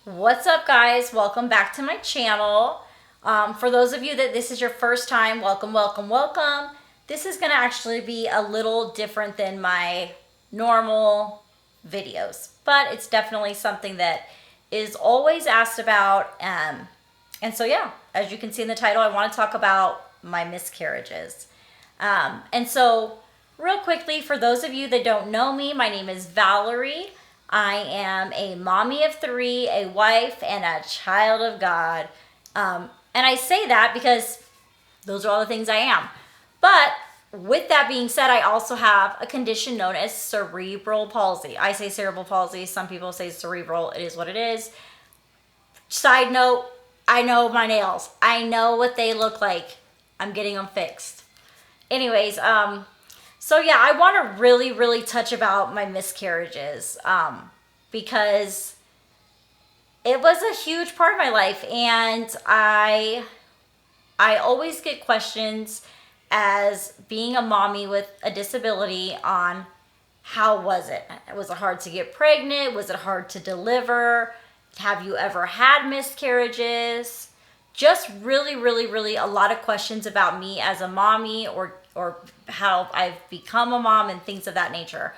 What's up, guys? Welcome back to my channel. For those of you that this is your first time, welcome, welcome, welcome. This is gonna actually be a little different than my normal videos, but it's definitely something that is always asked about. And so yeah, as you can see in the title, I want to talk about my miscarriages. And so real quickly, for those of you that don't know me, my name is Valerie. I am a mommy of three, a wife, and a child of God. And I say that because those are all the things I am. But with that being said, I also have a condition known as cerebral palsy. I say cerebral palsy. Some people say cerebral. It is what it is. Side note, I know my nails. I know what they look like. I'm getting them fixed. Anyways, so yeah, I want to really touch about my miscarriages because it was a huge part of my life, and I always get questions as being a mommy with a disability on how was it? Was it hard to get pregnant? Was it hard to deliver? Have you ever had miscarriages? Just really a lot of questions about me as a mommy or how I've become a mom and things of that nature.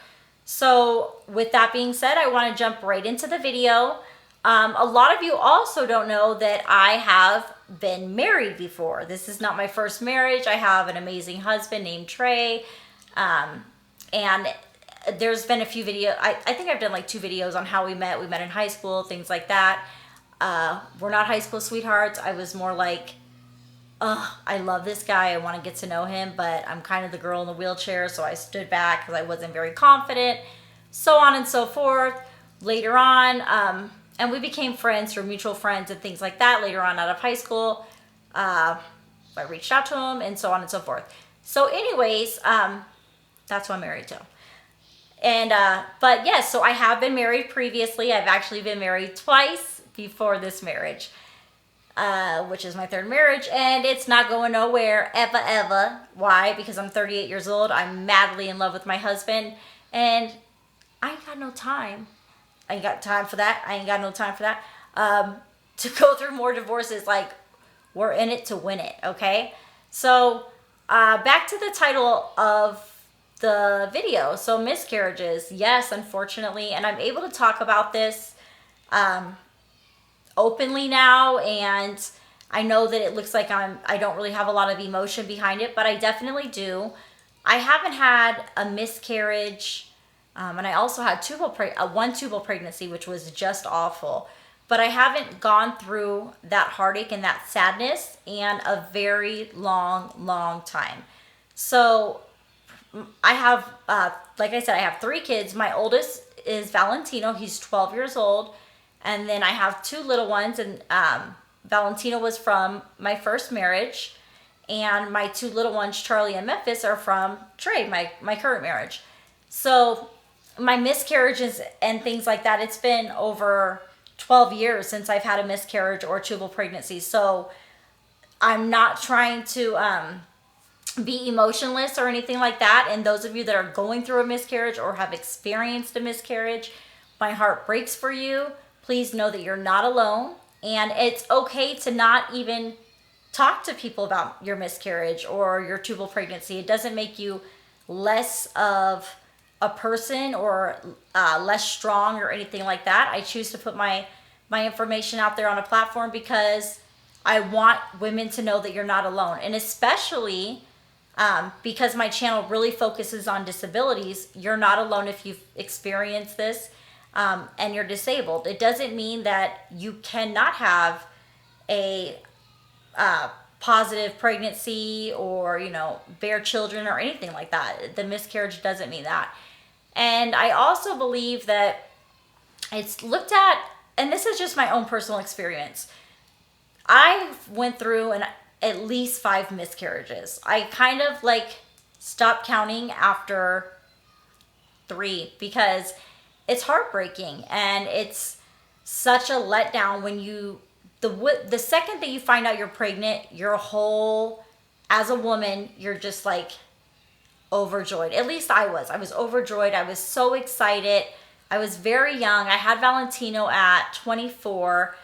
So with that being said, I want to jump right into the video. A lot of you also don't know that I have been married before. This is not my first marriage. I have an amazing husband named Trey. And there's been a few videos. I think I've done like 2 videos on how we met. We met in high school, things like that. We're not high school sweethearts. I was more like, I love this guy. I want to get to know him, but I'm kind of the girl in the wheelchair, so I stood back because I wasn't very confident, so on and so forth. Later on, and we became friends through mutual friends and things like that. Later on out of high school, I reached out to him and so on and so forth. So anyways, that's who I'm married to. And, but yes, so I have been married previously. I've actually been married twice before this marriage. Which is my 3rd marriage, and it's not going nowhere ever. Why? Because I'm 38 years old. I'm madly in love with my husband, and I ain't got no time. I ain't got time for that. I ain't got no time for that. To go through more divorces. Like, we're in it to win it, okay? So, back to the title of the video. So, miscarriages. Yes, unfortunately, and I'm able to talk about this openly now, and I know that it looks like I don't really have a lot of emotion behind it, but I definitely do. I haven't had a miscarriage, and I also had one tubal pregnancy, which was just awful, but I haven't gone through that heartache and that sadness in a very long time. So I have, like I said, I have 3 kids. My oldest is Valentino. He's 12 years old. And then I have 2 little ones, and Valentino was from my first marriage, and my 2 little ones, Charlie and Memphis, are from Trey, my current marriage. So my miscarriages and things like that, it's been over 12 years since I've had a miscarriage or tubal pregnancy. So I'm not trying to be emotionless or anything like that. And those of you that are going through a miscarriage or have experienced a miscarriage, my heart breaks for you. Please know that you're not alone, and it's okay to not even talk to people about your miscarriage or your tubal pregnancy. It doesn't make you less of a person or less strong or anything like that. I choose to put my information out there on a platform because I want women to know that you're not alone, and especially because my channel really focuses on disabilities. You're not alone if you've experienced this. And you're disabled. It doesn't mean that you cannot have a positive pregnancy or, bear children or anything like that. The miscarriage doesn't mean that. And I also believe that it's looked at, and this is just my own personal experience. I went through at least 5 miscarriages. I kind of stopped counting after 3 because it's heartbreaking, and it's such a letdown when the second that you find out you're pregnant, as a woman, you're just overjoyed. At least I was overjoyed. I was so excited. I was very young. I had Valentino at 24.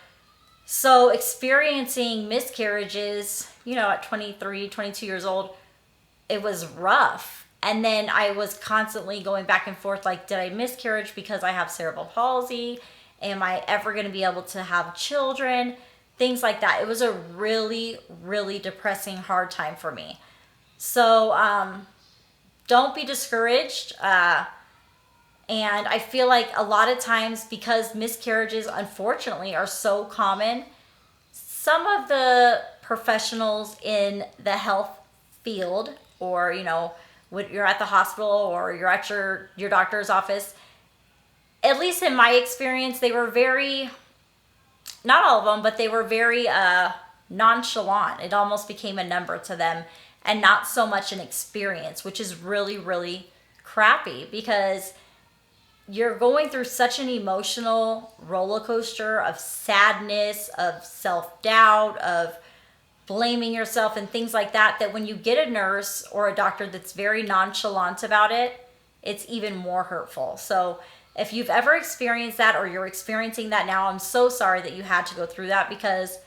So experiencing miscarriages, you know, at 23, 22 years old, it was rough. And then I was constantly going back and forth like, did I miscarriage because I have cerebral palsy? Am I ever going to be able to have children? Things like that. It was a really, really depressing, hard time for me. So don't be discouraged. And I feel like a lot of times, because miscarriages unfortunately are so common, some of the professionals in the health field, or, you know, when you're at the hospital or you're at your doctor's office, at least in my experience, they were very, not all of them, but they were very nonchalant. It almost became a number to them and not so much an experience, which is really, really crappy, because you're going through such an emotional roller coaster of sadness, of self-doubt, of blaming yourself and things like that, that when you get a nurse or a doctor that's very nonchalant about it, it's even more hurtful. So if you've ever experienced that, or you're experiencing that now, I'm so sorry that you had to go through that, because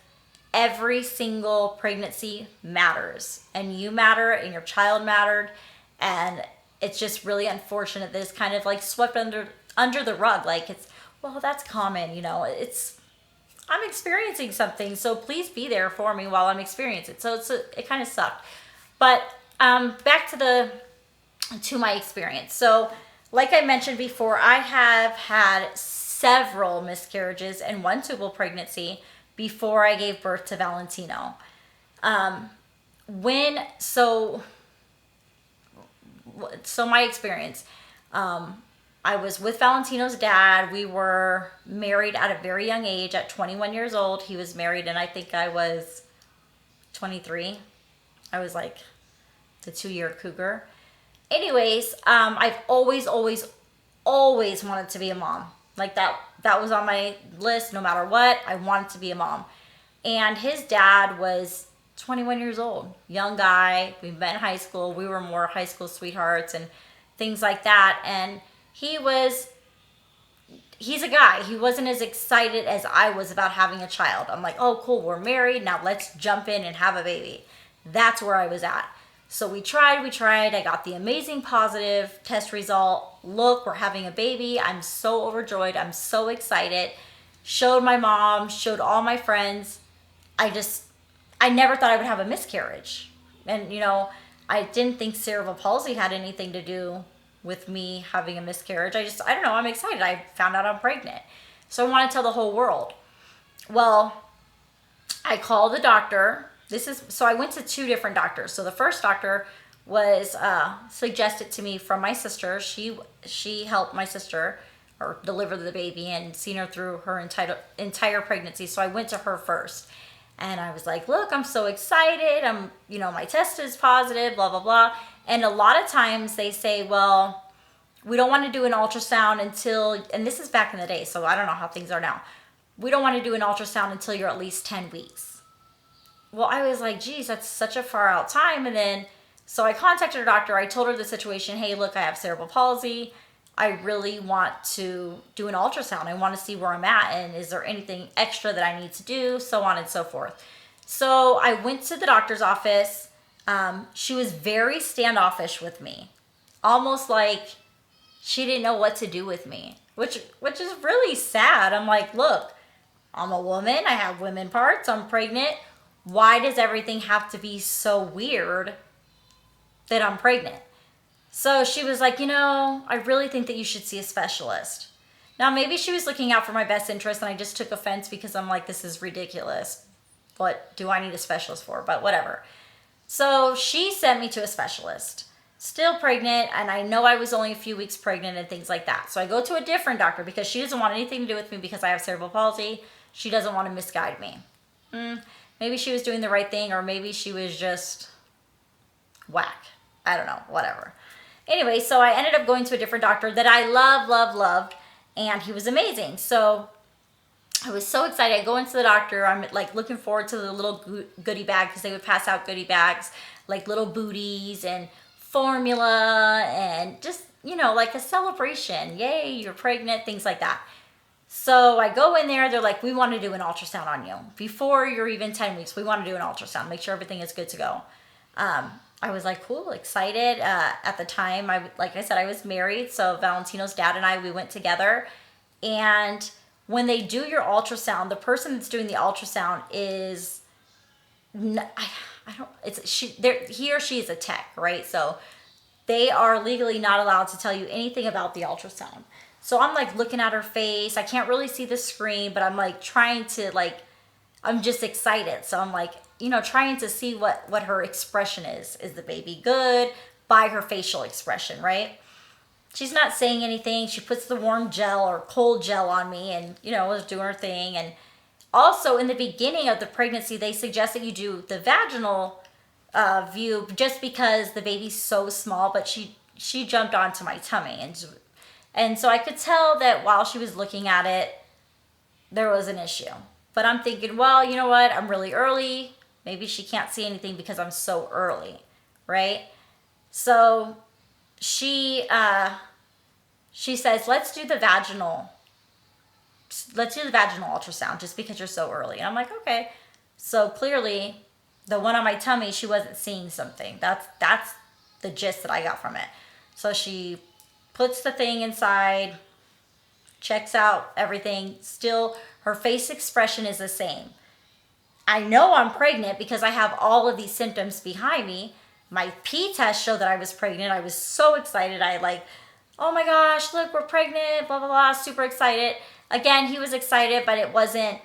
every single pregnancy matters, and you matter, and your child mattered, and it's just really unfortunate that it's kind of like swept under the rug. Like, it's, well, that's common, you know, I'm experiencing something, so please be there for me while I'm experiencing it. So it kind of sucked. But back to my experience. So like I mentioned before, I have had several miscarriages and one tubal pregnancy before I gave birth to Valentino. So my experience, I was with Valentino's dad. We were married at a very young age, at 21 years old. He was married, and I think I was 23. I was like the 2-year cougar. Anyways, I've always wanted to be a mom. Like, that was on my list. No matter what, I wanted to be a mom. And his dad was 21 years old, young guy. We met in high school. We were more high school sweethearts and things like that. And he's a guy. He wasn't as excited as I was about having a child. I'm like, oh, cool, we're married. Now let's jump in and have a baby. That's where I was at. So we tried. I got the amazing positive test result. Look, we're having a baby. I'm so overjoyed. I'm so excited. Showed my mom, showed all my friends. I never thought I would have a miscarriage. And, you know, I didn't think cerebral palsy had anything to do with me having a miscarriage. I don't know, I'm excited. I found out I'm pregnant. So I want to tell the whole world. Well, I called the doctor. So I went to 2 different doctors. So the first doctor was suggested to me from my sister. She helped my sister or deliver the baby and seen her through her entire pregnancy. So I went to her first. And I was like, look, I'm so excited. My test is positive, blah, blah, blah. And a lot of times they say, well, we don't want to do an ultrasound until, and this is back in the day, so I don't know how things are now. We don't want to do an ultrasound until you're at least 10 weeks. Well, I was like, geez, that's such a far out time. And then, so I contacted her doctor. I told her the situation. Hey, look, I have cerebral palsy. I really want to do an ultrasound. I want to see where I'm at, and is there anything extra that I need to do, so on and so forth. So I went to the doctor's office. She was very standoffish with me, almost like she didn't know what to do with me, which is really sad. I'm like, look, I'm a woman. I have women parts. I'm pregnant. Why does everything have to be so weird that I'm pregnant? So she was like, I really think that you should see a specialist. Now, maybe she was looking out for my best interest, and I just took offense because I'm like, this is ridiculous. What do I need a specialist for? But whatever. So she sent me to a specialist. Still pregnant, and I know I was only a few weeks pregnant and things like that. So I go to a different doctor because she doesn't want anything to do with me because I have cerebral palsy. She doesn't want to misguide me. Maybe she was doing the right thing, or maybe she was just whack. I don't know, whatever. Anyway, so I ended up going to a different doctor that I loved, and he was amazing. So I was so excited. I go into the doctor. I'm like looking forward to the little goodie bag, because they would pass out goodie bags, like little booties and formula and just like a celebration. Yay, you're pregnant, things like that. So I go in there, they're like, we want to do an ultrasound on you. Before you're even 10 weeks, we want to do an ultrasound, make sure everything is good to go. I was like, cool, excited. At the time, like I said, I was married. So Valentino's dad and we went together. And when they do your ultrasound, the person that's doing the ultrasound is, he or she is a tech, right? So they are legally not allowed to tell you anything about the ultrasound. So I'm like looking at her face. I can't really see the screen, but I'm like trying to I'm just excited. So I'm like, trying to see what her expression is. Is the baby good? By her facial expression, right? She's not saying anything. She puts the warm gel or cold gel on me and, was doing her thing. And also in the beginning of the pregnancy, they suggest that you do the vaginal view just because the baby's so small, but she jumped onto my tummy. And so I could tell that while she was looking at it, there was an issue. But I'm thinking, well, you know what? I'm really early. Maybe she can't see anything because I'm so early, right? So she says, let's do the vaginal ultrasound just because you're so early. And I'm like, okay. So clearly the one on my tummy, she wasn't seeing something. That's the gist that I got from it. So she puts the thing inside, checks out everything. Still, her face expression is the same. I know I'm pregnant because I have all of these symptoms behind me. My pee test showed that I was pregnant. I was so excited. Oh my gosh, look, we're pregnant, blah, blah, blah, super excited. Again, he was excited, but it wasn't,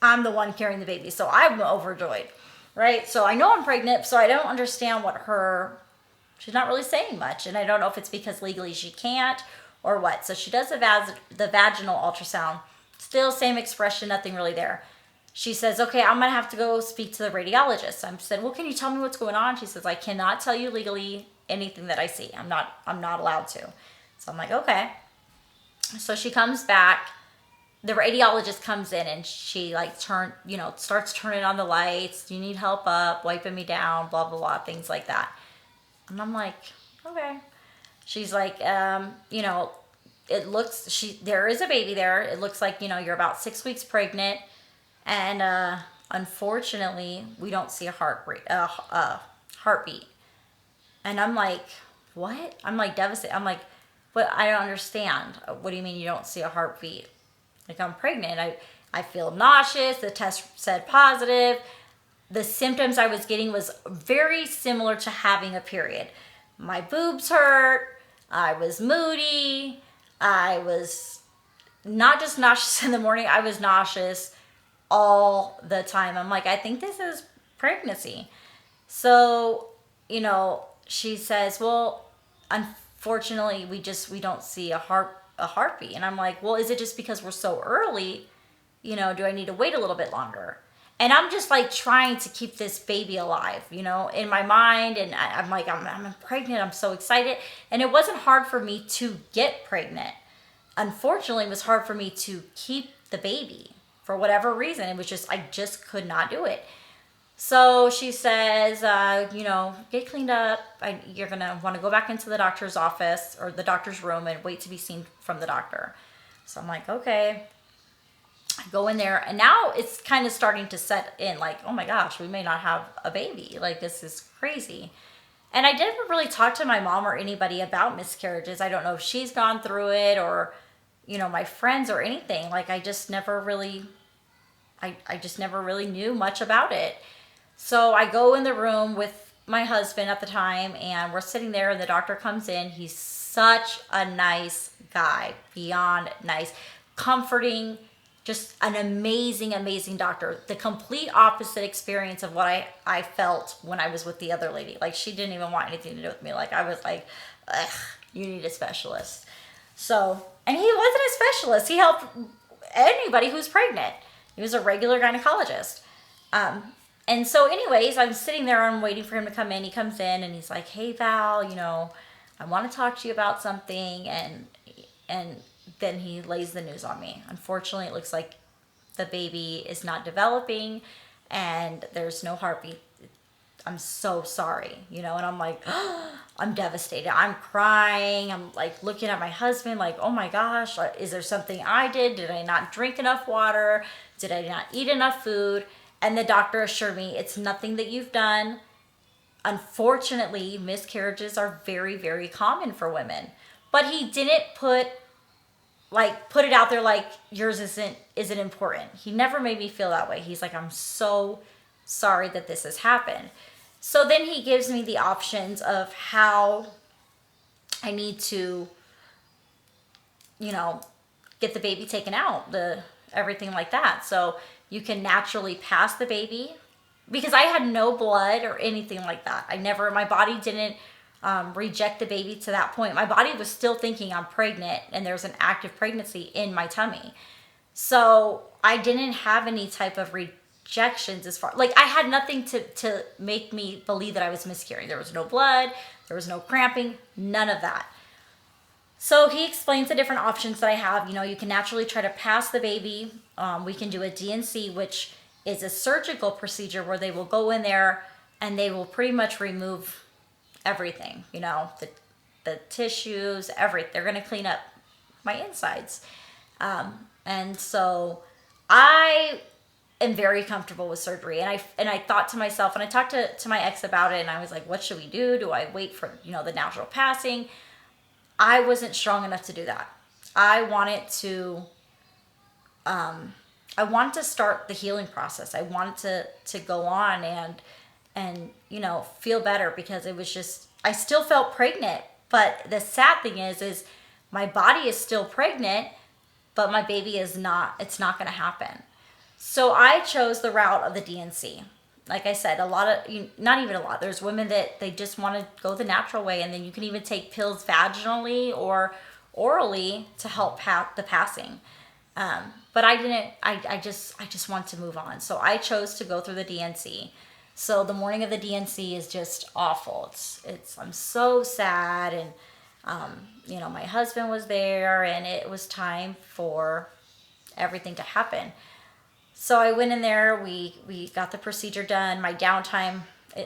I'm the one carrying the baby, so I'm overjoyed, right? So I know I'm pregnant, so I don't understand she's not really saying much, and I don't know if it's because legally she can't or what. So she does the vaginal ultrasound. Still same expression, nothing really there. She says, okay, I'm gonna have to go speak to the radiologist. I said, well, can you tell me what's going on? She says, I cannot tell you legally anything that I see. I'm not allowed to. So I'm like, okay. So she comes back. The radiologist comes in and she starts turning on the lights. Do you need help up? Wiping me down, blah, blah, blah, things like that. And I'm like, okay. She's like, there is a baby there. It looks like, you're about 6 weeks pregnant. And unfortunately, we don't see a heartbeat. And I'm like, what? I'm like devastated. I'm like, but I don't understand. What do you mean you don't see a heartbeat? Like, I'm pregnant. I feel nauseous. The test said positive. The symptoms I was getting was very similar to having a period. My boobs hurt. I was moody. I was not just nauseous in the morning. I was nauseous all the time. I'm like, I think this is pregnancy. So, she says, well, unfortunately, we don't see a heartbeat. And I'm like, well, is it just because we're so early? Do I need to wait a little bit longer? And I'm just like trying to keep this baby alive, in my mind. And I'm like, I'm pregnant. I'm so excited. And it wasn't hard for me to get pregnant. Unfortunately, it was hard for me to keep the baby for whatever reason. It was just, I just could not do it. So she says, get cleaned up. You're going to want to go back into the doctor's office or the doctor's room and wait to be seen from the doctor. So I'm like, okay. I go in there and now it's kind of starting to set in like, oh my gosh, we may not have a baby. Like, this is crazy. And I didn't really talk to my mom or anybody about miscarriages. I don't know if she's gone through it or, my friends or anything. Like, I just never really knew much about it. So I go in the room with my husband at the time and we're sitting there and the doctor comes in. He's such a nice guy, beyond nice, comforting, just an amazing, amazing doctor. The complete opposite experience of what I felt when I was with the other lady. Like, she didn't even want anything to do with me. Like, I was like, ugh, you need a specialist. So, and he wasn't a specialist. He helped anybody who's pregnant. He was a regular gynecologist. And so anyways, I'm sitting there, I'm waiting for him to come in. He comes in and he's like, hey, Val, I want to talk to you about something. And then he lays the news on me. Unfortunately, it looks like the baby is not developing and there's no heartbeat. I'm so sorry, you know, and I'm like, I'm devastated. I'm crying. I'm like looking at my husband like, oh my gosh, is there something I did? Did I not drink enough water? Did I not eat enough food? And the doctor assured me it's nothing that you've done. Unfortunately, miscarriages are very, very common for women. But he didn't put it out there like yours isn't important. He never made me feel that way. He's like, I'm so sorry that this has happened. So then he gives me the options of how I need to, you know, get the baby taken out, the everything like that. So you can naturally pass the baby, because I had no blood or anything like that. My body didn't reject the baby to that point. My body was still thinking I'm pregnant and there's an active pregnancy in my tummy. So I didn't have any type of rejections as far, like I had nothing to make me believe that I was miscarrying. There was no blood, there was no cramping, none of that. So he explains the different options that I have. You know, you can naturally try to pass the baby. We can do a DNC, which is a surgical procedure where they will go in there and they will pretty much remove everything, you know, the tissues, everything. They're going to clean up my insides. And so I am very comfortable with surgery. And I thought to myself, and I talked to my ex about it, and I was like, what should we do? Do I wait for, you know, the natural passing? I wasn't strong enough to do that. I wanted to start the healing process. I wanted to go on and you know, feel better, because it was just, I still felt pregnant. But the sad thing is my body is still pregnant, but my baby is not. It's not going to happen. So I chose the route of the DNC. Like I said, not even a lot. There's women that they just want to go the natural way, and then you can even take pills vaginally or orally to help the passing. But I didn't. I just want to move on. So I chose to go through the DNC. So the morning of the DNC is just awful. I'm so sad, and you know, my husband was there, and it was time for everything to happen. So I went in there, we got the procedure done. My downtime,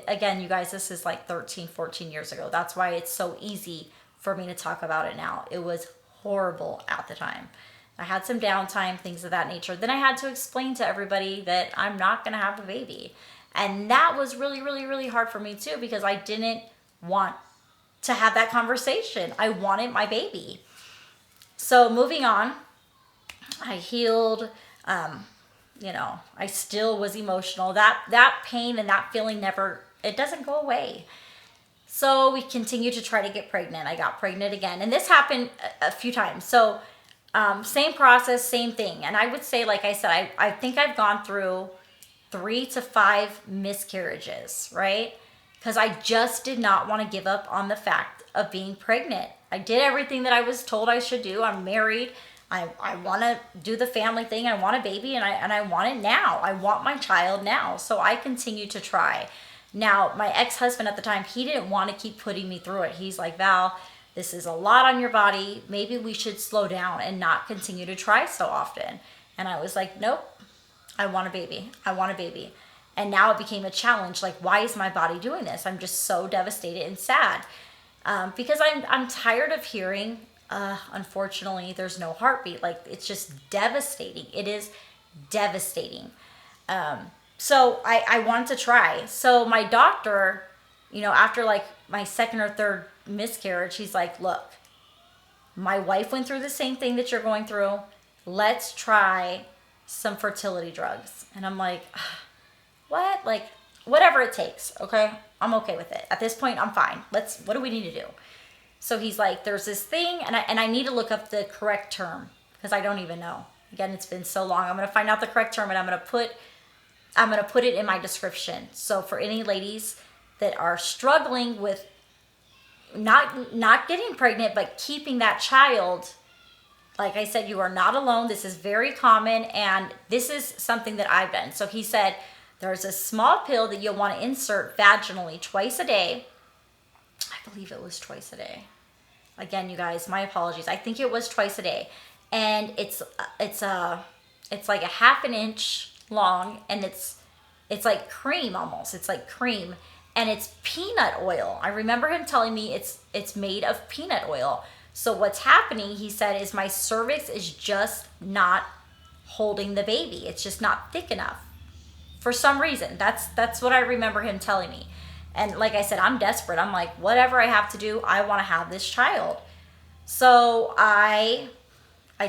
again, you guys, this is like 13, 14 years ago. That's why it's so easy for me to talk about it now. It was horrible at the time. I had some downtime, things of that nature. Then I had to explain to everybody that I'm not going to have a baby. And that was really, really, really hard for me too, because I didn't want to have that conversation. I wanted my baby. So moving on, I healed. You know, I still was emotional. That pain and that feeling it doesn't go away. So we continued to try to get pregnant. I got pregnant again. And this happened a few times. So same process, same thing. And I would say, like I said, I think I've gone through 3 to 5 miscarriages, right? Because I just did not want to give up on the fact of being pregnant. I did everything that I was told I should do. I'm married. I want to do the family thing. I want a baby, and I want it now. I want my child now. So I continue to try. Now, my ex-husband at the time, he didn't want to keep putting me through it. He's like, Val, this is a lot on your body. Maybe we should slow down and not continue to try so often. And I was like, nope, I want a baby. I want a baby. And now it became a challenge. Like, why is my body doing this? I'm just so devastated and sad. Because I'm tired of hearing, unfortunately, there's no heartbeat. Like, it's just devastating. It is devastating. So I want to try. So my doctor, you know, after like my second or third miscarriage, he's like, look, my wife went through the same thing that you're going through. Let's try some fertility drugs. And I'm like, what? Like, whatever it takes. Okay. I'm okay with it. At this point, I'm fine. What do we need to do? So he's like, there's this thing, and I need to look up the correct term, because I don't even know. Again, it's been so long. I'm going to find out the correct term, and I'm going to put it in my description. So for any ladies that are struggling with not getting pregnant, but keeping that child, like I said, you are not alone. This is very common, and this is something that I've done. So he said, there's a small pill that you'll want to insert vaginally twice a day. I believe it was twice a day. Again, you guys, my apologies. I think it was twice a day. And it's like a half an inch long, and it's like cream almost. It's like cream. and it's peanut oil. I remember him telling me it's made of peanut oil. So what's happening, he said, is my cervix is just not holding the baby. It's just not thick enough for some reason. That's what I remember him telling me. And like I said, I'm desperate. I'm like, whatever I have to do, I want to have this child. So I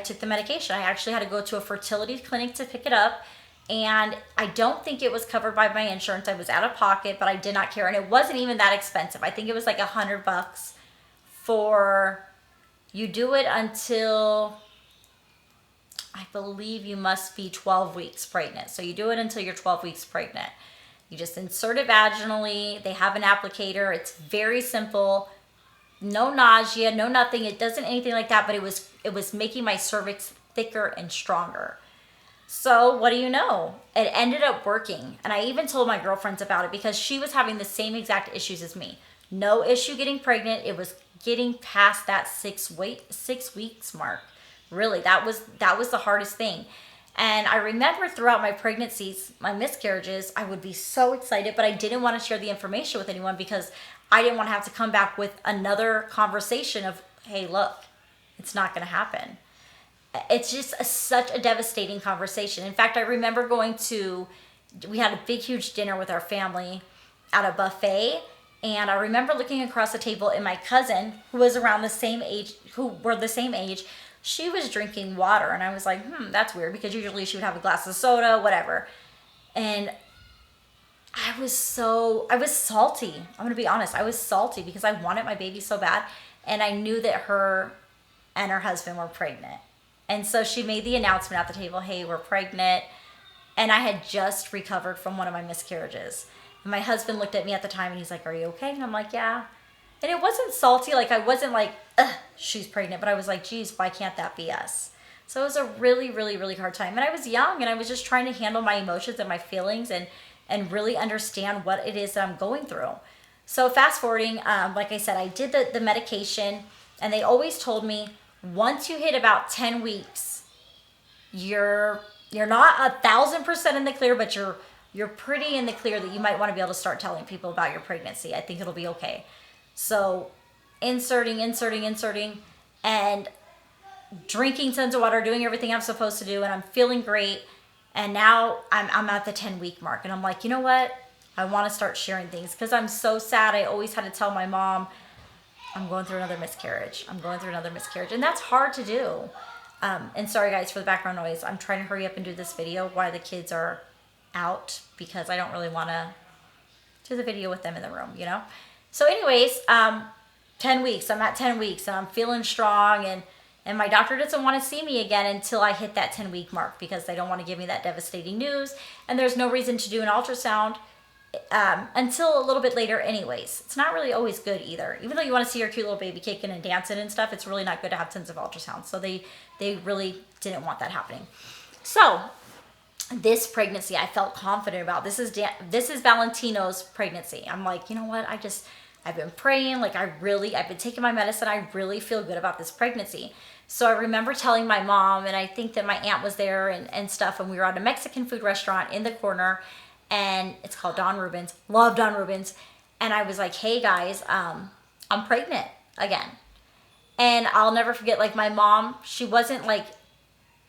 took the medication. I actually had to go to a fertility clinic to pick it up. And I don't think it was covered by my insurance. I was out of pocket, but I did not care. And it wasn't even that expensive. I think it was like $100 for, you do it until, I believe you must be 12 weeks pregnant. So you do it until you're 12 weeks pregnant. You just insert it vaginally. They have an applicator. It's very simple. No nausea, no nothing. It doesn't anything like that, but it was making my cervix thicker and stronger. So what do you know? It ended up working. And I even told my girlfriends about it because she was having the same exact issues as me. No issue getting pregnant. It was getting past that 6 weeks mark. Really, that was the hardest thing. And I remember throughout my pregnancies, my miscarriages, I would be so excited, but I didn't want to share the information with anyone because I didn't want to have to come back with another conversation of, hey, look, it's not going to happen. It's just such a devastating conversation. In fact, I remember we had a big, huge dinner with our family at a buffet. And I remember looking across the table and my cousin, who were the same age, she was drinking water. And I was like, that's weird, because usually she would have a glass of soda, whatever. And I was salty. I'm going to be honest. I was salty because I wanted my baby so bad. And I knew that her and her husband were pregnant. And so she made the announcement at the table, hey, we're pregnant. And I had just recovered from one of my miscarriages. And my husband looked at me at the time and he's like, are you okay? And I'm like, yeah. And it wasn't salty. Like, I wasn't like, she's pregnant. But I was like, geez, why can't that be us? So it was a really, really, really hard time. And I was young and I was just trying to handle my emotions and my feelings and really understand what it is that I'm going through. So fast forwarding, like I said, I did the medication, and they always told me once you hit about 10 weeks, you're not 1,000% in the clear, but you're pretty in the clear that you might want to be able to start telling people about your pregnancy. I think it'll be okay. So inserting, and drinking tons of water, doing everything I'm supposed to do, and I'm feeling great. And now I'm at the 10-week mark, and I'm like, you know what? I want to start sharing things because I'm so sad. I always had to tell my mom, I'm going through another miscarriage. And that's hard to do. And sorry guys for the background noise. I'm trying to hurry up and do this video while the kids are out because I don't really want to do the video with them in the room, you know? So anyways, 10 weeks, I'm at 10 weeks and I'm feeling strong, and my doctor doesn't want to see me again until I hit that 10-week mark because they don't want to give me that devastating news. And there's no reason to do an ultrasound until a little bit later anyways. It's not really always good either. Even though you want to see your cute little baby kicking and dancing and stuff, it's really not good to have tons of ultrasounds. So they really didn't want that happening. So this pregnancy I felt confident about. This is Valentino's pregnancy. I'm like, you know what? I've been praying. Like I've been taking my medicine. I really feel good about this pregnancy. So I remember telling my mom, and I think that my aunt was there and stuff, and we were at a Mexican food restaurant in the corner, and it's called Don Rubens. Love Don Rubens. And I was like, hey guys, I'm pregnant again. And I'll never forget, like my mom, she wasn't like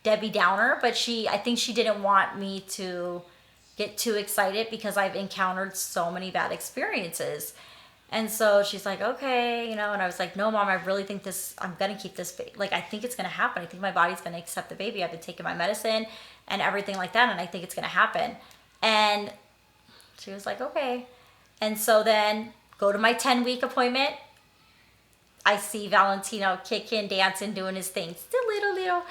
Debbie Downer, but I think she didn't want me to get too excited because I've encountered so many bad experiences. And so she's like, okay, and I was like, no, Mom, I really think I'm going to keep this, like, I think it's going to happen. I think my body's going to accept the baby. I've been taking my medicine and everything like that, and I think it's going to happen. And she was like, okay. And so then go to my 10-week appointment. I see Valentino kicking, dancing, doing his thing. Still little,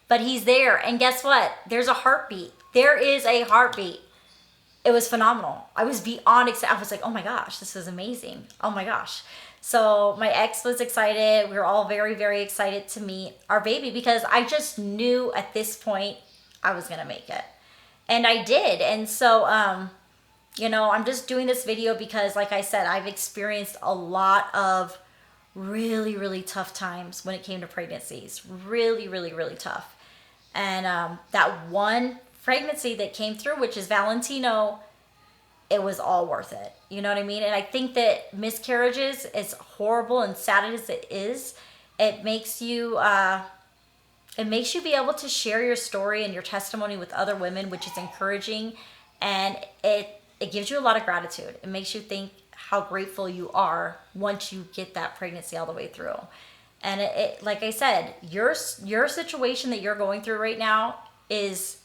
but he's there. And guess what? There's a heartbeat. There is a heartbeat. It was phenomenal. I was beyond excited. I was like, oh my gosh, this is amazing. Oh my gosh. So my ex was excited. We were all very, very excited to meet our baby because I just knew at this point I was going to make it. And I did. And so, I'm just doing this video because, like I said, I've experienced a lot of really, really tough times when it came to pregnancies. Really, really, really tough. And that one pregnancy that came through, which is Valentino, it was all worth it. You know what I mean? And I think that miscarriages, as horrible and sad as it is, it makes you be able to share your story and your testimony with other women, which is encouraging, and it gives you a lot of gratitude. It makes you think how grateful you are once you get that pregnancy all the way through. And it like I said, your situation that you're going through right now is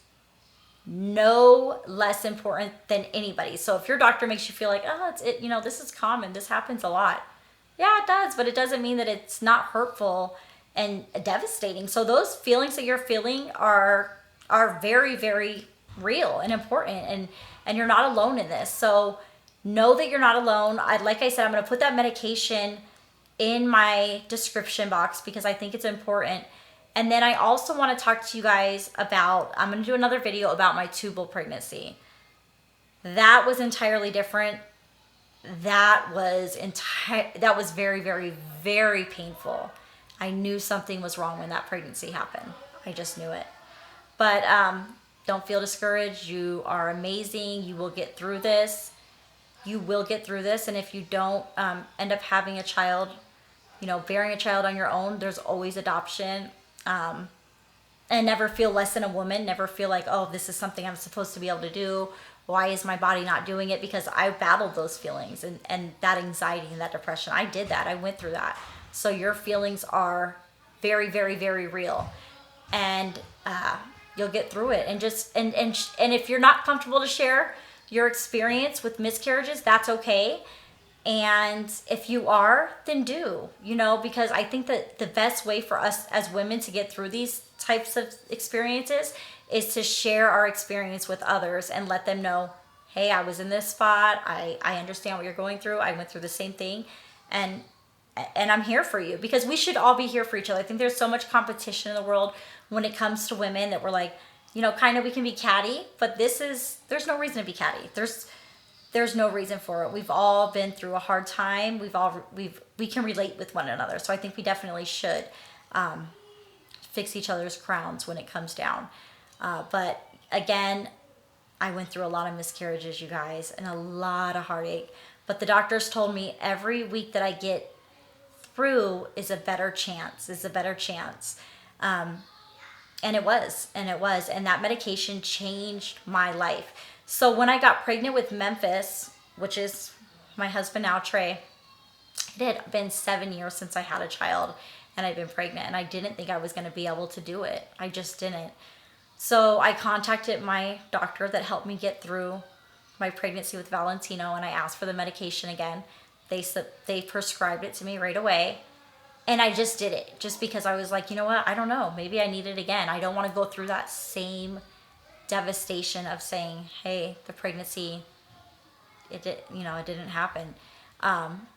no less important than anybody. So if your doctor makes you feel like, oh, this is common, this happens a lot. Yeah, it does, but it doesn't mean that it's not hurtful and devastating. So those feelings that you're feeling are very, very real and important, and you're not alone in this. So know that you're not alone. Like I said, I'm going to put that medication in my description box because I think it's important. And then I also want to talk to you guys about, I'm going to do another video about my tubal pregnancy. That was entirely different. That was very, very, very painful. I knew something was wrong when that pregnancy happened. I just knew it. But don't feel discouraged. You are amazing. You will get through this. You will get through this. And if you don't end up having a child, bearing a child on your own, there's always adoption. And never feel less than a woman. Never feel like, oh, this is something I'm supposed to be able to do. Why is my body not doing it? Because I battled those feelings and that anxiety and that depression. I did that. I went through that. So your feelings are very, very, very real. And you'll get through it. And and if you're not comfortable to share your experience with miscarriages, that's okay. And if you are, then do, because I think that the best way for us as women to get through these types of experiences is to share our experience with others and let them know, hey, I was in this spot. I understand what you're going through. I went through the same thing. And I'm here for you, because we should all be here for each other. I think there's so much competition in the world when it comes to women that we're like, kind of we can be catty, but there's no reason to be catty. There's no reason for it. We've all been through a hard time. We can relate with one another. So I think we definitely should fix each other's crowns when it comes down. But again, I went through a lot of miscarriages, you guys, and a lot of heartache. But the doctors told me every week that I get through is a better chance, and it was. And that medication changed my life. So when I got pregnant with Memphis, which is my husband now, Trey, it had been 7 years since I had a child and I'd been pregnant, and I didn't think I was going to be able to do it. I just didn't. So I contacted my doctor that helped me get through my pregnancy with Valentino, and I asked for the medication again. They prescribed it to me right away. And I just did it just because I was like, you know what? I don't know. Maybe I need it again. I don't want to go through that same devastation of saying, hey, the pregnancy, it didn't happen.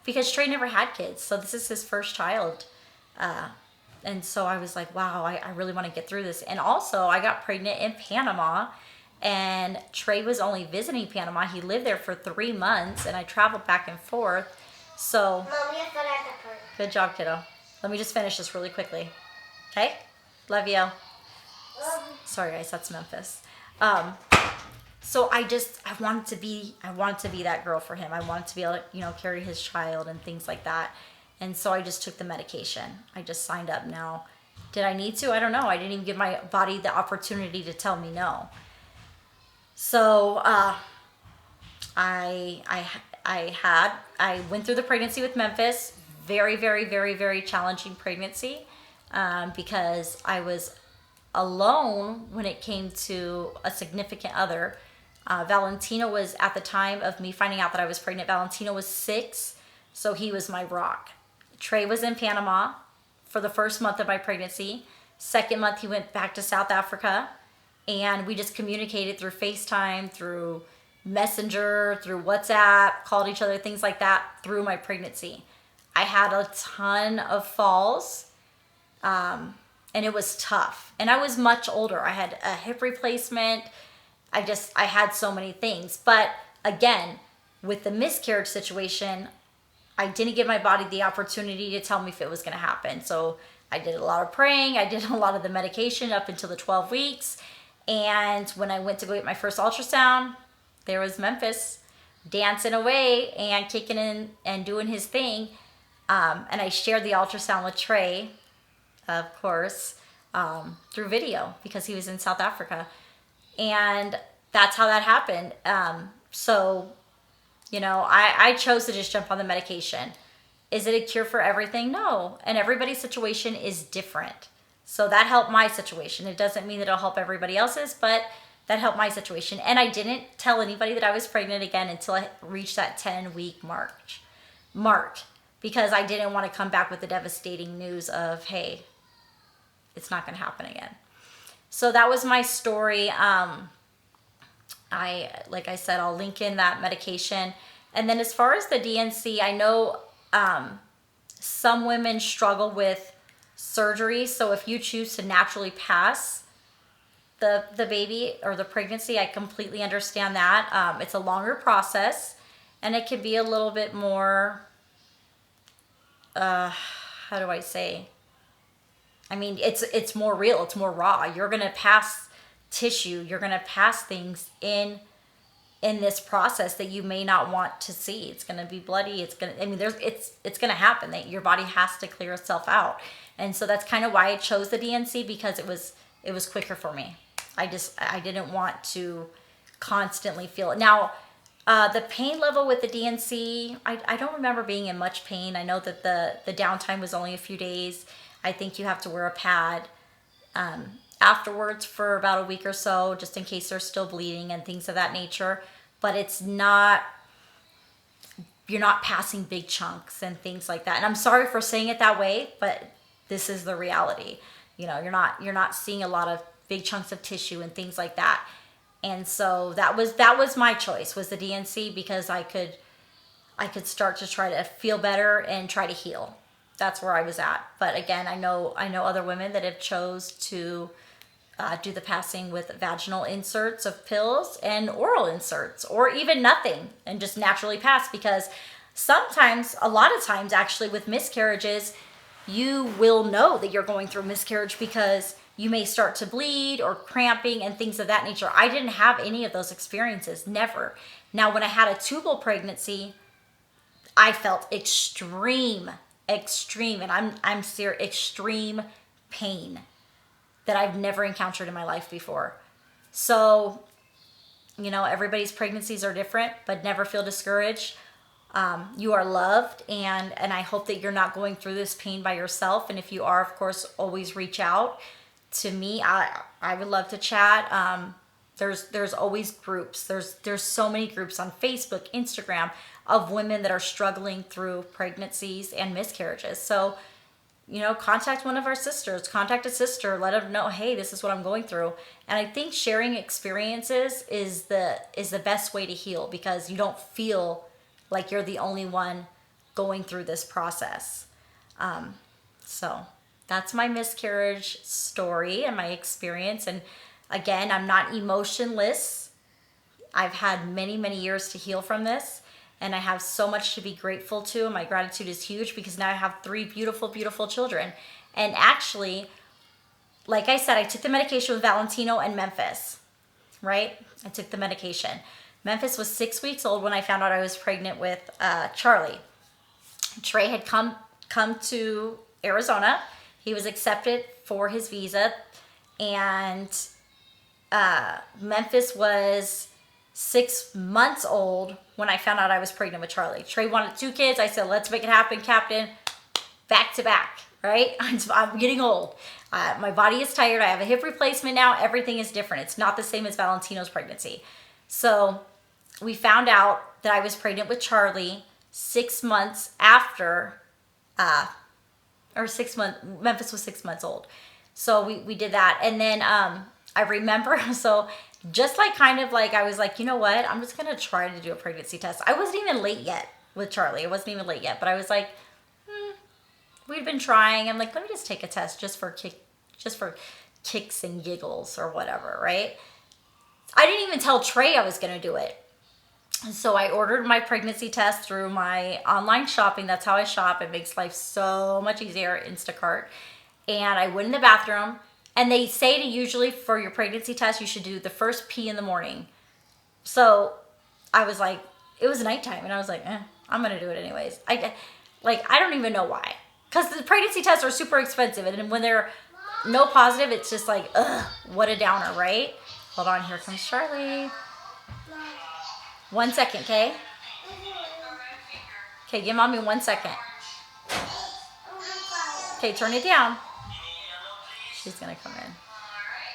Because Trey never had kids. So this is his first child. And so I was like, wow, I really want to get through this. And also I got pregnant in Panama, and Trey was only visiting Panama. He lived there for 3 months, and I traveled back and forth. So, Mommy, I forgot the part. Good job, kiddo. Let me just finish this really quickly. Okay? Love you. Sorry, guys, that's Memphis. So I wanted to be that girl for him. I wanted to be able to, carry his child and things like that. And so I just took the medication. I just signed up now. Did I need to? I don't know. I didn't even give my body the opportunity to tell me no. So I went through the pregnancy with Memphis. Very, very, very, very challenging pregnancy because I was alone when it came to a significant other. Valentino was, at the time of me finding out that I was pregnant, Valentino was 6, so he was my rock. Trey was in Panama for the first month of my pregnancy. Second month, he went back to South Africa, and we just communicated through FaceTime, through Messenger, through WhatsApp, called each other, things like that through my pregnancy. I had a ton of falls, and it was tough. And I was much older. I had a hip replacement. I had so many things. But again, with the miscarriage situation, I didn't give my body the opportunity to tell me if it was going to happen. So I did a lot of praying. I did a lot of the medication up until the 12 weeks. And when I went to go get my first ultrasound, there was Memphis dancing away and kicking in and doing his thing. And I shared the ultrasound with Trey, of course, through video because he was in South Africa. And that's how that happened. So, I chose to just jump on the medication. Is it a cure for everything? No. And everybody's situation is different. So that helped my situation. It doesn't mean that it'll help everybody else's, but that helped my situation. And I didn't tell anybody that I was pregnant again until I reached that 10-week mark, because I didn't want to come back with the devastating news of, hey, it's not going to happen again. So that was my story. Like I said, I'll link in that medication. And then as far as the DNC, I know some women struggle with surgery. So if you choose to naturally pass the baby or the pregnancy, I completely understand that. It's a longer process, and it can be a little bit more, how do I say? I mean, it's more real. It's more raw. You're going to pass tissue. You're going to pass things in this process that you may not want to see. It's going to be bloody. It's going to happen. That your body has to clear itself out. And so that's kind of why I chose the DNC, because it was quicker for me. I didn't want to constantly feel it. Now, the pain level with the DNC, I don't remember being in much pain. I know that the downtime was only a few days. I think you have to wear a pad afterwards for about a week or so, just in case they're still bleeding and things of that nature. But you're not passing big chunks and things like that. And I'm sorry for saying it that way, but this is the reality. You're not seeing a lot of big chunks of tissue and things like that. And so that was my choice, was the DNC, because I could start to try to feel better and try to heal. That's where I was at. But again, I know other women that have chose to do the passing with vaginal inserts of pills and oral inserts, or even nothing, and just naturally pass, because a lot of times actually with miscarriages, you will know that you're going through miscarriage because you may start to bleed or cramping and things of that nature. I didn't have any of those experiences, never. Now, when I had a tubal pregnancy, I felt extreme, and I'm serious, extreme pain that I've never encountered in my life before. So, everybody's pregnancies are different, but never feel discouraged. You are loved, and I hope that you're not going through this pain by yourself. And if you are, of course, always reach out to me. I would love to chat. There's always groups. There's so many groups on Facebook, Instagram, of women that are struggling through pregnancies and miscarriages. So, contact one of our sisters, contact a sister, let them know, hey, this is what I'm going through. And I think sharing experiences is the best way to heal, because you don't feel like you're the only one going through this process. So that's my miscarriage story and my experience. And again, I'm not emotionless. I've had many, many years to heal from this. And I have so much to be grateful to. And my gratitude is huge, because now I have 3 beautiful, beautiful children. And actually, like I said, I took the medication with Valentino and Memphis, right? I took the medication. Memphis was 6 weeks old when I found out I was pregnant with Charlie. Trey had come to Arizona. He was accepted for his visa. And Memphis was 6 months old when I found out I was pregnant with Charlie. Trey wanted 2 kids. I said, let's make it happen, Captain. Back to back, right? I'm getting old. My body is tired. I have a hip replacement now. Everything is different. It's not the same as Valentino's pregnancy. So we found out that I was pregnant with Charlie 6 months after, Memphis was 6 months old. So we did that. And then I remember, so just I was like, you know what? I'm just going to try to do a pregnancy test. I wasn't even late yet with Charlie. I wasn't even late yet, but I was like, we'd been trying. I'm like, let me just take a test just for kicks and giggles or whatever, right? I didn't even tell Trey I was going to do it. So I ordered my pregnancy test through my online shopping. That's how I shop. It makes life so much easier, Instacart. And I went in the bathroom, and they say to usually for your pregnancy test, you should do the first pee in the morning. So I was like, it was nighttime, and I was like, I'm gonna do it anyways. I don't even know why, because the pregnancy tests are super expensive, and when they're no positive, it's just like, ugh, what a downer, right? Hold on, here comes Charlie. 1 second, okay? Okay, give mommy 1 second. Okay, turn it down. She's gonna come in.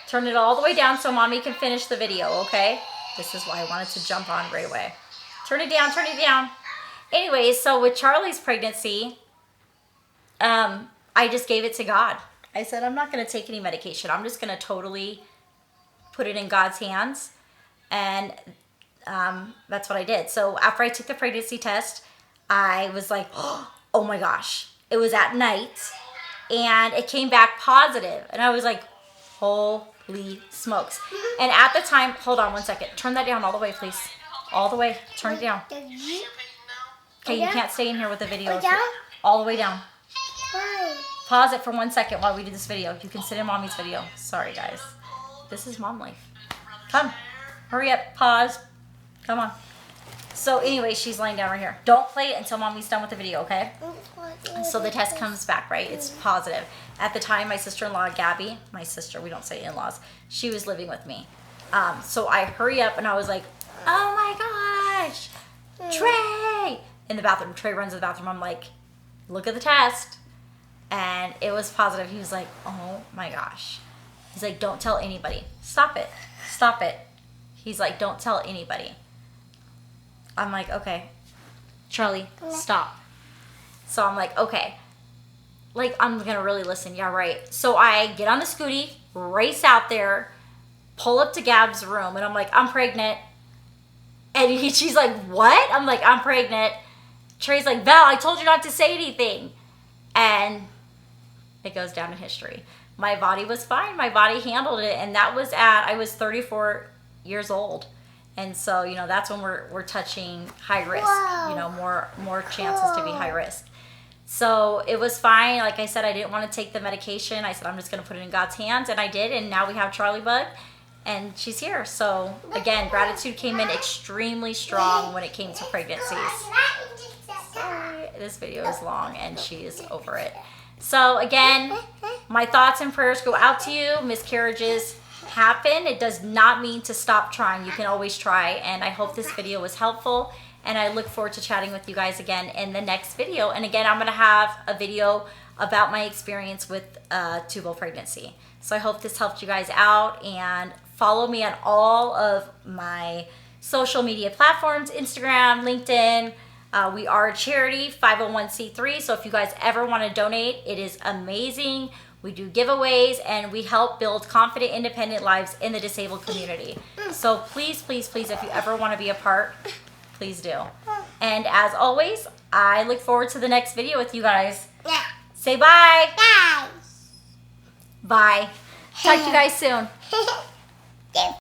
Turn it all the way down so mommy can finish the video, okay? This is why I wanted to jump on right away. Turn it down, turn it down. Anyways, so with Charlie's pregnancy, I just gave it to God. I said, I'm not gonna take any medication. I'm just gonna totally put it in God's hands. And that's what I did. So after I took the pregnancy test, I was like, oh my gosh. It was at night, and it came back positive. And I was like, holy smokes. And at the time, hold on 1 second. Turn that down all the way, please. All the way. Turn it down. Okay, you can't stay in here with the video. All the way down. Pause it for 1 second while we do this video. You can sit in mommy's video. Sorry, guys. This is mom life. Come. Hurry up. Pause. Come on. So anyway, she's laying down right here. Don't play it until mommy's done with the video, okay? So the test comes back, right? It's positive. At the time, my sister-in-law, Gabby, my sister, we don't say in-laws, she was living with me. So I hurry up, and I was like, oh my gosh, Trey! In the bathroom. Trey runs to the bathroom. I'm like, look at the test. And it was positive. He was like, oh my gosh. He's like, don't tell anybody. Stop it. Stop it. He's like, don't tell anybody. I'm like, okay, Charlie, stop. So I'm like, okay, like, I'm gonna really listen. Yeah, right. So I get on the scooty, race out there, pull up to Gab's room, and I'm like, I'm pregnant. And she's like, what? I'm like, I'm pregnant. Trey's like, Val, I told you not to say anything. And it goes down in history. My body was fine. My body handled it. And that was I was 34 years old. And so, you know, that's when we're touching high risk, you know, more chances to be high risk. So it was fine. Like I said, I didn't want to take the medication. I said, I'm just going to put it in God's hands. And I did. And now we have Charlie Bug, and she's here. So again, gratitude came in extremely strong when it came to pregnancies. Sorry, this video is long and she is over it. So again, my thoughts and prayers go out to you. Miscarriages happen. It does not mean to stop trying. You can always try. And I hope this video was helpful. And I look forward to chatting with you guys again in the next video. And again, I'm going to have a video about my experience with tubal pregnancy. So I hope this helped you guys out. And follow me on all of my social media platforms, Instagram, LinkedIn. We are a charity, 501c3. So if you guys ever want to donate, it is amazing. We do giveaways, and we help build confident, independent lives in the disabled community. So please, please, please, if you ever want to be a part, please do. And as always, I look forward to the next video with you guys. Say bye. Bye. Bye. Talk to you guys soon.